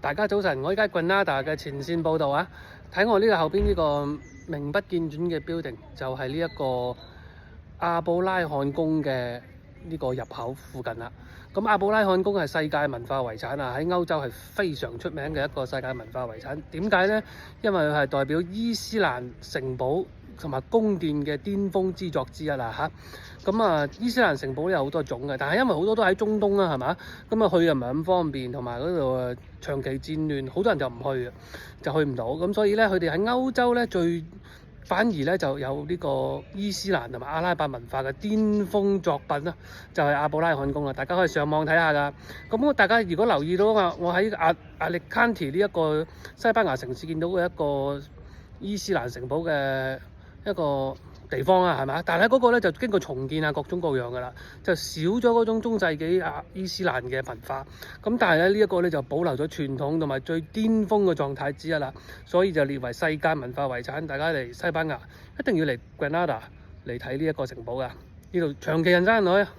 大家早晨，我依家 Granada 嘅前線報道啊，睇我呢個後邊呢個名不見傳嘅 building 就係呢一個阿布拉罕宮嘅呢個入口附近啦。咁阿布拉罕宮係世界文化遺產啊，喺歐洲係非常出名嘅一個世界文化遺產。點解呢？因為佢係代表伊斯蘭城堡同埋宮殿嘅巔峰之作之一啦嚇。伊斯蘭城堡有好多種嘅，但係因為好多都喺中東啦，係嘛？咁去又唔係咁方便，同埋嗰度長期戰亂，好多人就唔去，就去唔到。咁所以咧，佢哋喺歐洲咧反而咧就有呢個伊斯蘭同埋阿拉伯文化嘅巔峰作品啦，就係阿布拉罕宮啦。大家可以上網睇下㗎。咁大家如果留意到啊，我喺阿力坎提呢一個西班牙城市見到嘅一個伊斯蘭城堡嘅一個地方啊，係咪？但係嗰個咧就經過重建啊，各種各樣㗎啦，就少咗嗰種中世紀伊斯蘭嘅文化。咁但係咧呢一個咧就保留咗傳統同埋最巔峰嘅狀態之一啦，所以就列為世界文化遺產。大家嚟西班牙一定要嚟 Granada 嚟睇呢一個城堡㗎，呢度長期人山人海啊！